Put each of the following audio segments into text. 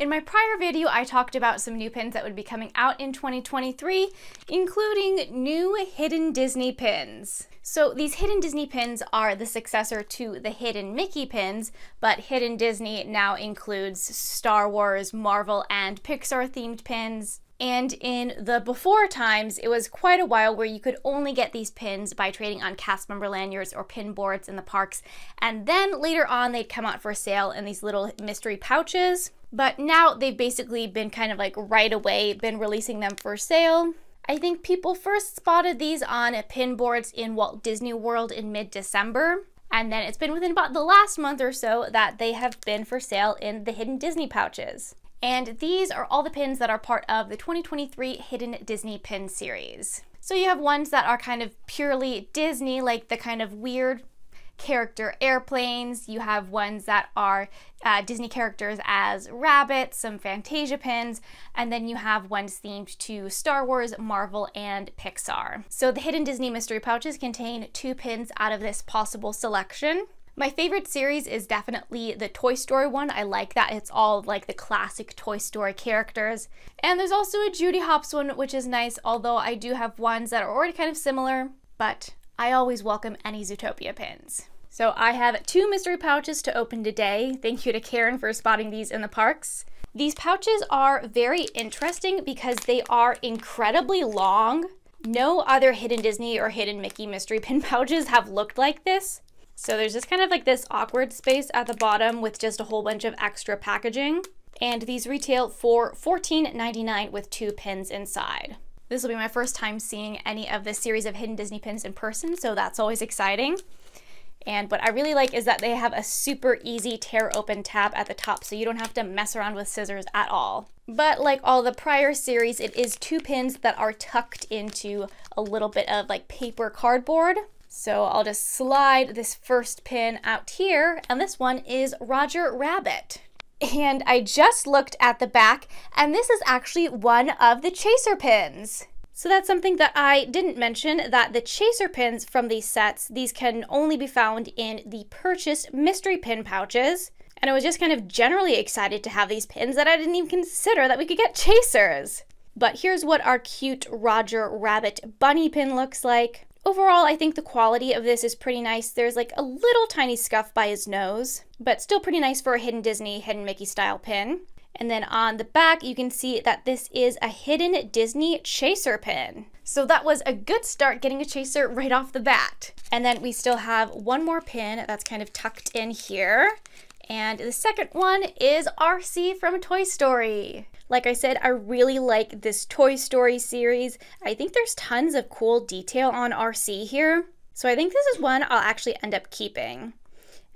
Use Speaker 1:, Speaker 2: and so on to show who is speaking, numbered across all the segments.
Speaker 1: In my prior video, I talked about some new pins that would be coming out in 2023, including new Hidden Disney pins. So these Hidden Disney pins are the successor to the Hidden Mickey pins, but Hidden Disney now includes Star Wars, Marvel, and Pixar themed pins. And in the before times, it was quite a while where you could only get these pins by trading on cast member lanyards or pin boards in the parks. And then later on, they'd come out for sale in these little mystery pouches. But now they've basically been kind of like right away been releasing them for sale. I think people first spotted these on pin boards in Walt Disney World in mid-December. And then it's been within about the last month or so that they have been for sale in the Hidden Disney pouches. And these are all the pins that are part of the 2023 Hidden Disney Pin series. So you have ones that are kind of purely Disney, like the kind of weird character airplanes. You have ones that are Disney characters as rabbits, some Fantasia pins, and then you have ones themed to Star Wars, Marvel, and Pixar. So the Hidden Disney mystery pouches contain 2 pins out of this possible selection. My favorite series is definitely the Toy Story one. I like that it's all like the classic Toy Story characters. And there's also a Judy Hopps one, which is nice, although I do have ones that are already kind of similar, but I always welcome any Zootopia pins. So I have 2 mystery pouches to open today. Thank you to Karen for spotting these in the parks. These pouches are very interesting because they are incredibly long. No other Hidden Disney or Hidden Mickey mystery pin pouches have looked like this. So there's just kind of like this awkward space at the bottom with just a whole bunch of extra packaging. And these retail for $14.99 with 2 pins inside. This will be my first time seeing any of this series of Hidden Disney pins in person, so that's always exciting. And what I really like is that they have a super easy tear open tab at the top, so you don't have to mess around with scissors at all. But like all the prior series, it is 2 pins that are tucked into a little bit of like paper cardboard. So I'll just slide this first pin out here, and this one is Roger Rabbit. And I just looked at the back, and this is actually one of the chaser pins. So that's something that I didn't mention, that the chaser pins from these sets, these can only be found in the purchased mystery pin pouches. And I was just kind of generally excited to have these pins that I didn't even consider that we could get chasers. But here's what our cute Roger Rabbit bunny pin looks like. Overall, I think the quality of this is pretty nice. There's like a little tiny scuff by his nose, but still pretty nice for a Hidden Disney, Hidden Mickey style pin. And then on the back, you can see that this is a Hidden Disney chaser pin. So that was a good start getting a chaser right off the bat. And then we still have one more pin that's kind of tucked in here. And the second one is RC from Toy Story. Like I said, I really like this Toy Story series. I think there's tons of cool detail on RC here. So I think this is one I'll actually end up keeping.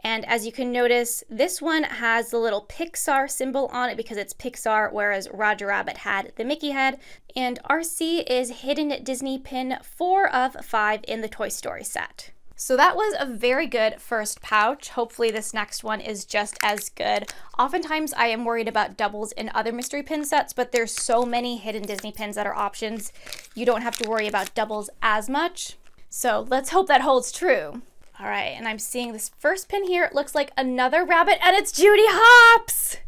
Speaker 1: And as you can notice, this one has the little Pixar symbol on it because it's Pixar, whereas Roger Rabbit had the Mickey head. And RC is Hidden Disney pin 4 of 5 in the Toy Story set. So that was a very good first pouch. Hopefully this next one is just as good. Oftentimes I am worried about doubles in other mystery pin sets, but there's so many Hidden Disney pins that are options. You don't have to worry about doubles as much. So let's hope that holds true. All right, and I'm seeing this first pin here. It looks like another rabbit, and it's Judy Hopps!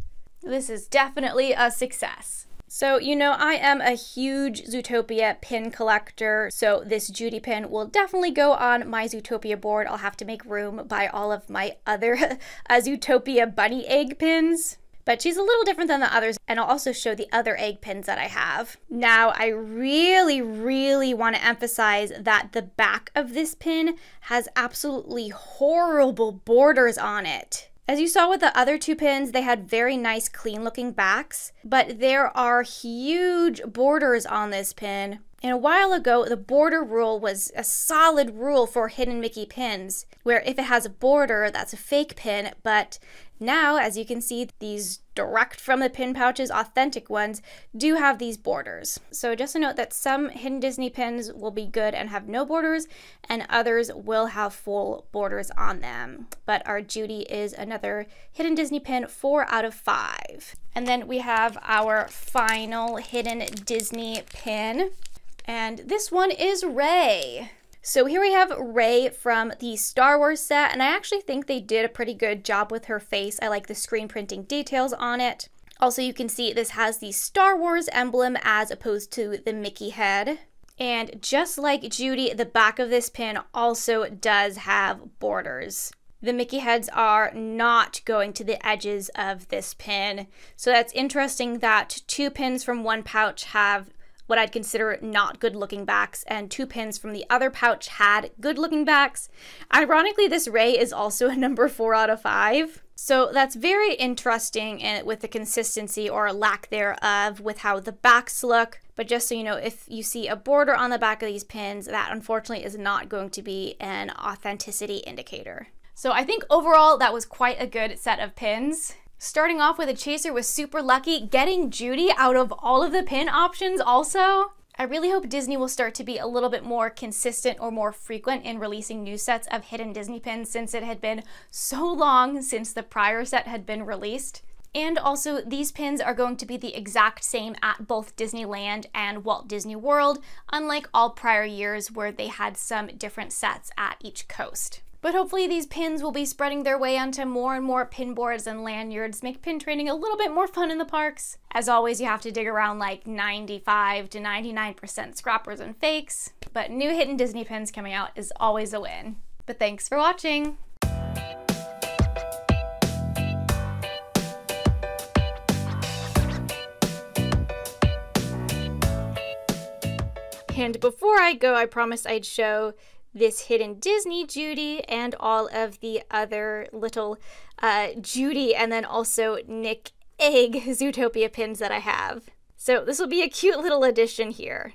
Speaker 1: This is definitely a success. So, you know, I am a huge Zootopia pin collector, so this Judy pin will definitely go on my Zootopia board. I'll have to make room by all of my other Zootopia bunny egg pins. But she's a little different than the others, and I'll also show the other egg pins that I have. Now, I really want to emphasize that the back of this pin has absolutely horrible borders on it. As you saw with the other 2 pins, they had very nice, clean-looking backs, but there are huge borders on this pin. And a while ago, the border rule was a solid rule for Hidden Mickey pins, where if it has a border, that's a fake pin, but now, as you can see, these direct from the pin pouches, authentic ones, do have these borders. So just a note that some Hidden Disney pins will be good and have no borders, and others will have full borders on them. But our Judy is another Hidden Disney pin 4 out of 5. And then we have our final Hidden Disney pin, and this one is Rey. So here we have Rey from the Star Wars set, and I actually think they did a pretty good job with her face. I like the screen printing details on it. Also, you can see this has the Star Wars emblem as opposed to the Mickey head. And just like Judy, the back of this pin also does have borders. The Mickey heads are not going to the edges of this pin. So that's interesting that 2 pins from one pouch have what I'd consider not good looking backs, and 2 pins from the other pouch had good looking backs. Ironically, this ray is also a number 4 out of 5. So that's very interesting with the consistency or lack thereof with how the backs look. But just so you know, if you see a border on the back of these pins, that unfortunately is not going to be an authenticity indicator. So I think overall that was quite a good set of pins. Starting off with a chaser was super lucky, getting Judy out of all of the pin options also. I really hope Disney will start to be a little bit more consistent or more frequent in releasing new sets of hidden Disney pins, since it had been so long since the prior set had been released. And also, these pins are going to be the exact same at both Disneyland and Walt Disney World, unlike all prior years where they had some different sets at each coast. But hopefully these pins will be spreading their way onto more and more pin boards and lanyards, make pin trading a little bit more fun in the parks. As always, you have to dig around like 95 to 99% scrappers and fakes, but new hidden Disney pins coming out is always a win. But thanks for watching! And before I go, I promised I'd show this hidden Disney Judy and all of the other little Judy and then also Nick Egg Zootopia pins that I have. So this will be a cute little addition here.